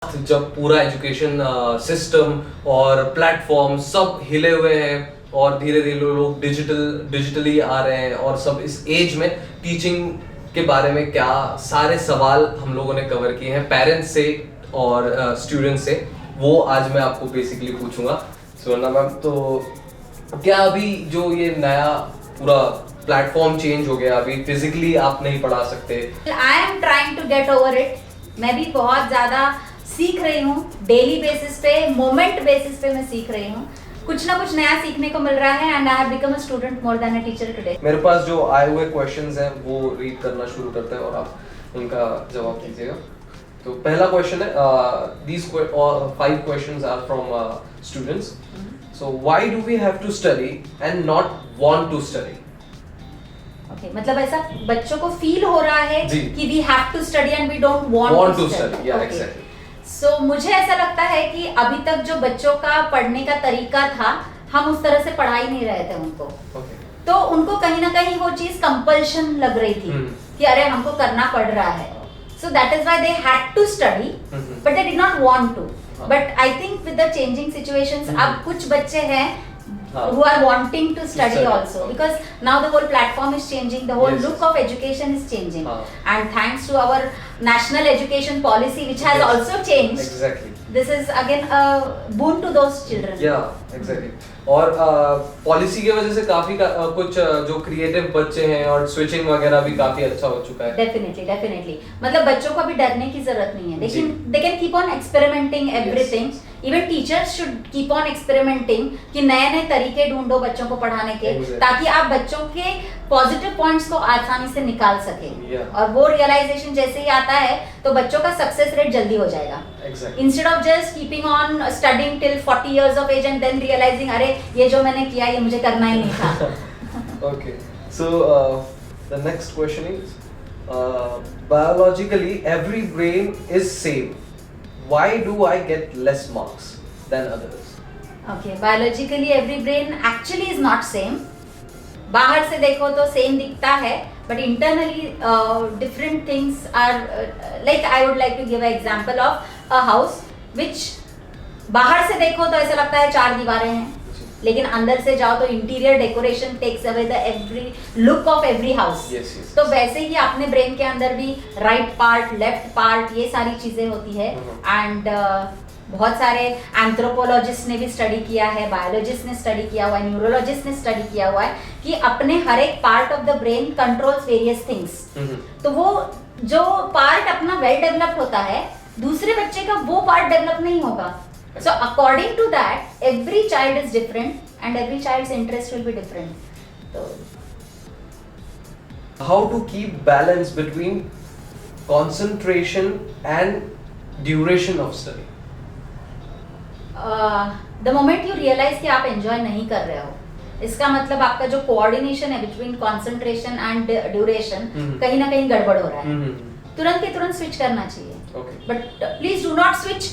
जब पूरा education system और प्लेटफॉर्म सब हिले हुए हैं और धीरे धीरे लोग डिजिटली आ रहे हैं और सब इस एज में टीचिंग के बारे में क्या सारे सवाल हम लोगों ने कवर किए हैं पेरेंट्स से और स्टूडेंट्स से, वो आज मैं आपको बेसिकली पूछूंगा। सुवर्णा मैम, तो क्या अभी जो ये नया पूरा प्लेटफॉर्म चेंज हो गया, अभी फिजिकली आप नहीं पढ़ा सकते? I am trying to get over it. मैं भी बहुत ज्यादा सीख रही हूँ, डेली बेसिस पे, मोमेंट बेसिस पे मैं सीख रही हूँ। कुछ ना कुछ नया सीखने को मिल रहा है and I have become a student more than a teacher today. मेरे पास जो आए हुए क्वेश्चंस हैं वो रीड करना शुरू करते हैं और आप उनका जवाब दीजिएगा। तो पहला क्वेश्चन है, these 5 questions are from students. So why do we have to study and not want to study? Okay, मतलब ऐसा बच्चों को फील हो रहा है जी। कि we have to study and we don't want to study. Yeah, Okay. exactly. So मुझे ऐसा लगता है कि अभी तक जो बच्चों का पढ़ने का तरीका था, हम उस तरह से पढ़ा ही नहीं रहे थे उनको। Okay. तो उनको कहीं ना कहीं वो चीज कंपल्शन लग रही थी कि अरे हमको करना पड़ रहा है। So that is why they had to study, but they did not want to. But I think with the changing situations, अब कुछ बच्चे हैं who are wanting to study also, because now the whole platform is changing, the whole look of education is changing, and thanks to our national education policy which has also changed. Exactly. This is again a boon to those children. Yeah, exactly. और policy की वजह से काफी कुछ जो creative बच्चे हैं और स्विचिंग वगैरह भी काफी अच्छा हो चुका है। Definitely. मतलब बच्चों को अभी डरने की जरूरत नहीं है। They can keep on experimenting everything. Even teachers should keep on experimenting कि नए तरीके ढूंढो बच्चों को पढ़ाने के, ताकि आप बच्चों के पॉजिटिव पॉइंट्स को आसानी से निकाल सके। और वो रियलाइजेशन जैसे ही आता है तो बच्चों का सक्सेस रेट जल्दी हो जाएगा। Instead of just keeping on studying till 40 years of age and then realizing अरे ये जो मैंने किया ये मुझे करना ही नहीं था। Okay, so the next question is, biologically every brain is same. Why do I get less marks than others? Okay, biologically every brain actually is not same. बाहर से देखो तो सेम दिखता है, but internally different things are like I would like to give an example of a house which बाहर से देखो तो ऐसा लगता है 4 दीवारें हैं, लेकिन अंदर से जाओ तो interior decoration takes away the every look of every house. तो वैसे ही अपने ब्रेन के अंदर भी राइट पार्ट, लेफ्ट पार्ट, ये सारी चीजें होती है। एंड बहुत सारे एंथ्रोपोलॉजिस्ट ने भी स्टडी किया है, बायोलॉजिस्ट ने स्टडी किया हुआ है, न्यूरोलॉजिस्ट ने स्टडी किया हुआ है कि अपने हर एक part of the brain controls various things. तो वो जो पार्ट अपना वेल डेवलप्ड होता है, दूसरे बच्चे का वो पार्ट डेवलप नहीं होगा। So according to that, every child is different and every child's interest will be different. So how to keep balance between concentration and duration of study? The moment you realize कि आप enjoy नहीं कर रहे हो, इसका मतलब आपका जो coordination है between concentration and duration कहीं ना कहीं गड़बड़ हो रहा है। तुरंत के तुरंत स्विच करना चाहिए। But please do not switch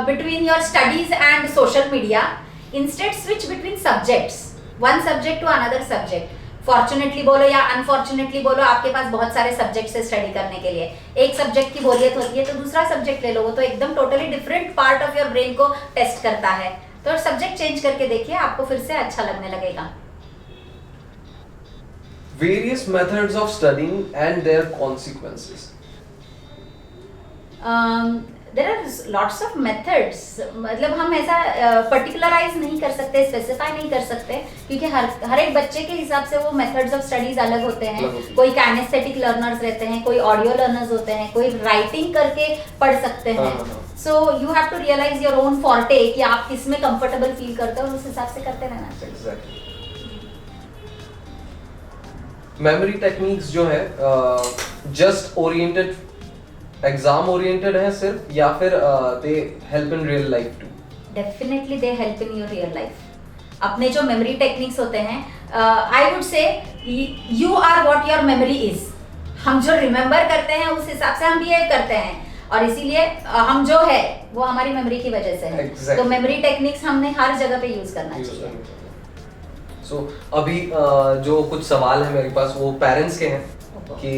between your studies and social media. Instead switch between subjects, one subject to another subject. Fortunately बोलो या unfortunately बोलो, आपके पास बहुत सारे सब्जेक्ट्स है स्टडी करने के लिए। एक सब्जेक्ट की बोरियत होती है तो दूसरा सब्जेक्ट ले लो, वो तो एकदम totally different part of your brain को टेस्ट करता है। तो सब्जेक्ट चेंज करके देखिए, आपको फिर से अच्छा लगने लगेगा। Various methods of studying and their consequences. There are lots of methods. मतलब हम ऐसा पर्टिकुलराइज नहीं कर सकते, स्पेसिफाई नहीं कर सकते, क्योंकि हर एक बच्चे के हिसाब से वो मेथड्स ऑफ स्टडीज अलग होते हैं। कोई कैनेस्थेटिक लर्नर्स रहते हैं, कोई ऑडियो लर्नर्स होते हैं, कोई राइटिंग करके पढ़ सकते हैं। So you have to realize your own forte कि आप किस में कंफर्टेबल फील करते हो और उस हिसाब से करते रहना चाहिए। मेमोरी टेक्निक्स जो है जस्ट ओरिएंटेड, एग्जाम ओरिएंटेड है सिर्फ, या फिर they help in real life too? Definitely they help in your real life. अपने जो मेमोरी टेक्निक्स होते हैं, I would say you are what your memory is. हम जो रिमेम्बर करते हैं उस हिसाब से हम बिहेव करते हैं, और इसीलिए हम जो है वो हमारी मेमोरी की वजह से है। तो मेमोरी टेक्निक्स हमने हर जगह पे यूज करना चाहिए। So, अभी जो कुछ सवाल है मेरे पास वो पेरेंट्स के हैं कि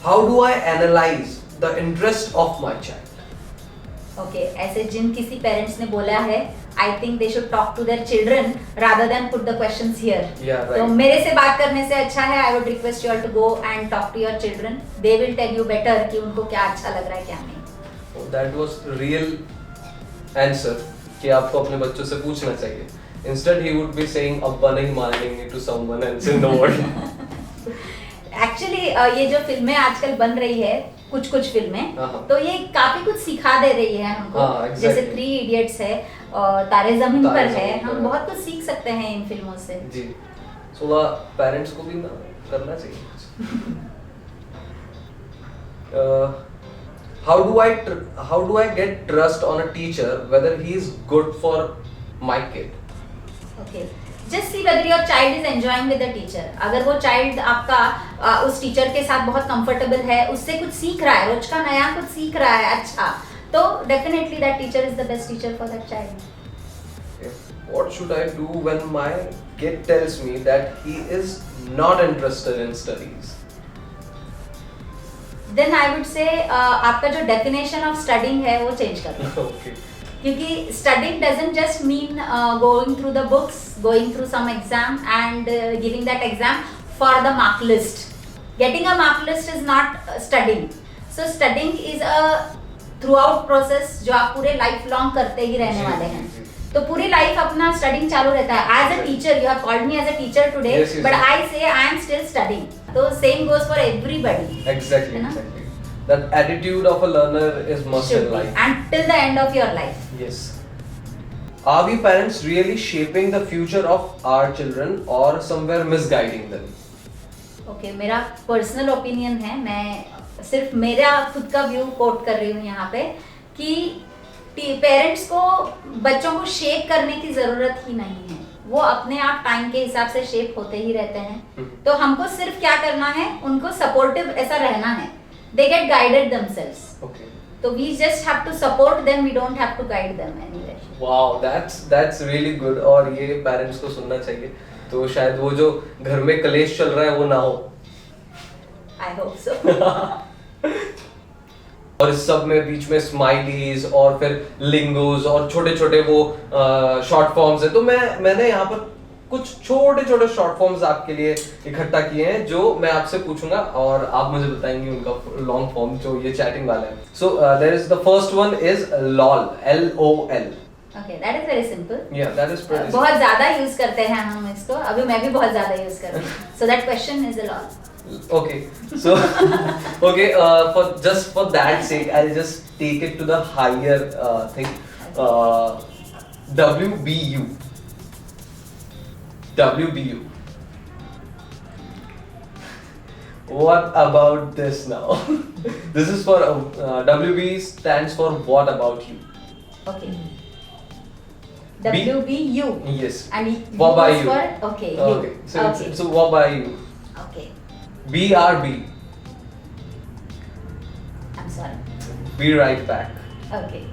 how do I analyze the interest of my child? Okay ऐसे जिन किसी पेरेंट्स ने बोला है I think they should talk to their children rather than put the questions here. तो मेरे से बात करने से अच्छा है I would request you all to go and talk to your children. They will tell you better कि उनको क्या अच्छा लग रहा है क्या नहीं. दैट वाज रियल आंसर कि आपको अपने बच्चों से पूछना चाहिए. Instead he would be saying अब्बा नहीं मानेंगे to someone else in the world. Actually ये जो फिल्में आजकल बन रही है कुछ फिल्में तो ये काफी कुछ सिखा दे रही है हमको. exactly. जैसे 3 इडियट्स है और तारे जमीन पर है. हम बहुत कुछ सीख सकते हैं इन फिल्मों से. जी थोड़ा पेरेंट्स को भी ना करना चाहिए. how do I get trust on a teacher whether he is good for my kid? Okay. Just see whether your child is enjoying with the teacher. अगर वो child आपका उस टीचर के साथ बहुत कंफर्टेबल है, उससे कुछ सीख रहा है, रोज का नया कुछ सीख रहा है अच्छा, तो definitely that teacher is the best teacher for that child. Okay. What should I do when my kid tells me that he is not interested in studies? Then I would say आपका जो definition of studying है वो change करो. Okay. क्योंकि studying doesn't just mean going through the books, going through some exam and giving that exam for the mark list. Getting a mark list is not studying. So studying is a throughout process जो आप पूरे life long करते ही रहने वाले हैं. तो पूरी life अपना स्टडिंग चालू रहता है. As a teacher you have called me as a teacher today but I say I am still studying. तो same goes for everybody. Exactly. That attitude of a learner is must in life. And till the end of your life. Yes. Are we parents really shaping the future of our children or somewhere misguiding them? Okay, मेरा personal opinion है. मैं सिर्फ मेरा खुद का view coat कर रही हूँ यहाँ पे कि पेरेंट्स को बच्चों को शेप करने की जरूरत ही नहीं है. वो अपने आप टाइम के हिसाब से शेप होते ही रहते हैं. तो हमको सिर्फ क्या करना है, उनको सपोर्टिव ऐसा रहना है. They get guided themselves. Okay. So we just have to support them. We don't have to guide them anyway. Wow, that's really good. और ये पेरेंट्स को सुनना चाहिए. तो शायद वो जो घर में कलेश चल रहा है वो ना हो. I hope so. और इस सब में बीच में स्माइलीज और फिर लिंगोज और छोटे छोटे वो शॉर्ट फॉर्म्स है. तो मैंने यहाँ पर कुछ छोटे छोटे शॉर्ट फॉर्म्स आपके लिए इकट्ठा किए हैं जो मैं आपसे पूछूंगा और आप मुझे बताएंगे उनका लॉन्ग फॉर्म जो ये चैटिंग वाला है. So there is the first one is LOL. LOL. Okay, that is very simple. Yeah, that is pretty simple. बहुत ज्यादा यूज करते हैं हम इसको. अभी मैं भी बहुत ज्यादा यूज कर रही हूँ. So that question is LOL. Okay, so okay, for that sake, I'll just take it to the higher thing. WBU. WBU. What about this now? This is for WB stands for what about you? Okay. WBU. Yes. And what about you? For, okay. You. Okay. So what about you? Okay. BRB. I'm sorry. Be right back. Okay.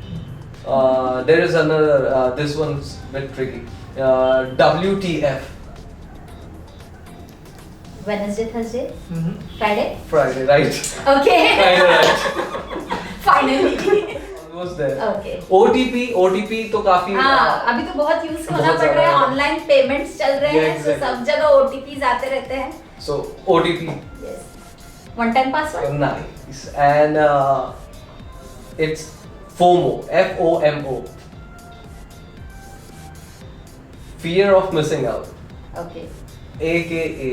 There is another. This one's a bit tricky. WTF. Wednesday, Thursday, Friday. Friday, right? Okay. Friday, right? Finally. Almost there. Okay. OTP तो काफी. हाँ, अभी तो बहुत use होना पड़ रहा है. ऑनलाइन पेमेंट्स चल रहे हैं, तो सब जगह OTPs आते रहते हैं. So OTP. Yes. One time password. Nice. And it's FOMO. FOMO. Fear of missing out. Okay. AKA.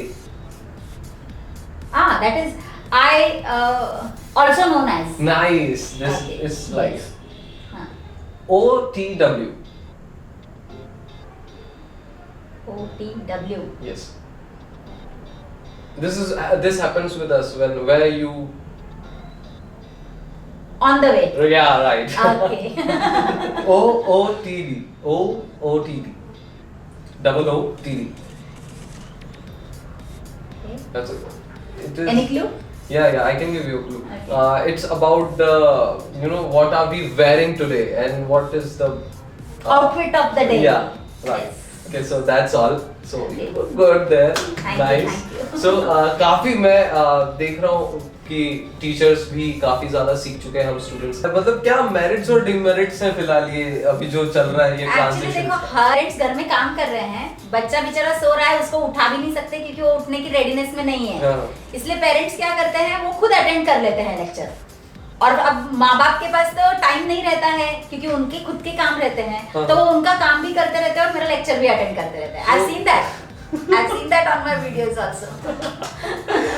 That is also known as. Nice. This Okay. is like Yes. OTW. OTW. Yes. This happens with us where you. On the way. Yeah, right. Okay. OOTD. OOTD. Double OTD. Okay. That's it. It is. Any clue? Yeah, I can give you a clue. Okay. It's about the, what are we wearing today and what is the Outfit of the day. Yeah, right. Yes. Okay, so that's all. So Okay. good there. Thank you, Nice. thank you. So काफी मैं देख रहा हूँ कि teachers भी काफी ज्यादा सीख चुके हैं हम स्टूडेंट्स। मतलब क्या मेरिट्स और डिमेरिट्स हैं फिलहाल ये अभी जो चल रहा है ये एक्चुअली ट्रांजिशन? देखो, हर एक घर में काम कर रहे हैं, बच्चा बेचारा सो रहा है, उसको उठा भी नहीं सकते क्योंकि वो उठने की रेडीनेस में नहीं है। हाँ। इसलिए पेरेंट्स क्या करते हैं, वो खुद अटेंड कर लेते हैं लेक्चर। और अब माँ बाप के पास तो टाइम नहीं रहता है क्योंकि उनके खुद के काम रहते हैं, हाँ। तो वो उनका काम भी करते रहते हैं और मेरा लेक्चर भी अटेंड करते रहते हैं। I've seen that on my videos also.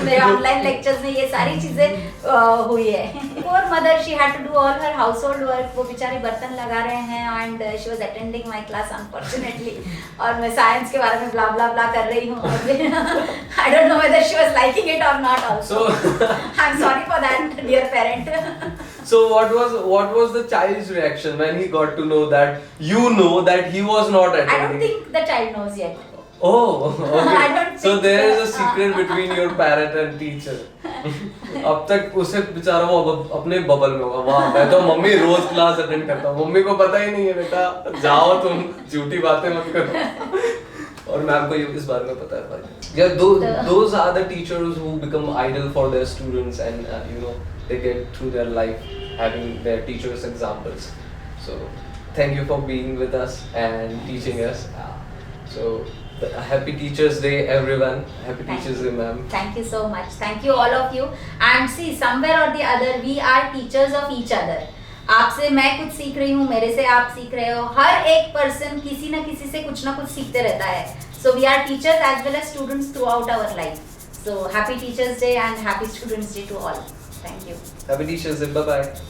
मेरे ऑनलाइन लेक्चर्स में ये सारी चीजें हुई है। Poor mother, she had to do all her household work. वो बेचारे बर्तन लगा रहे हैं and she was attending my class unfortunately. और मैं साइंस के बारे में blah blah blah कर रही हूँ। I don't know whether she was liking it or not also. I'm sorry for that, dear parent. So what was the child's reaction when he got to know that that he was not attending? I don't think the child knows yet. Oh, okay. I don't So think there is so. a secret between your parent and teacher. अब तक उसे बेचारा वो अपने bubble में होगा। वाह, मैं तो मम्मी रोज क्लास अटेंड करता हूँ, मम्मी को पता ही नहीं है बेटा जाओ तुम झूठी बातें मत करो। और मैम को इस बारे में पता है भाई। Yeah, those are the teachers who become idol for their students and they get through their life having their teachers examples. So thank you for being with us and teaching us. So happy Teachers Day everyone. Happy Teachers Day ma'am. Thank you so much. Thank you all of you. And see, somewhere or the other we are teachers of each other. आपसे मैं कुछ सीख रही हूँ, मेरे से आप सीख रहे हो। हर एक पर्सन किसी ना किसी से कुछ ना कुछ सीखते रहता है। So we are teachers as well as students throughout our life. So happy Teachers Day and happy Students Day to all. Thank you. Happy Teachers Day. Bye bye.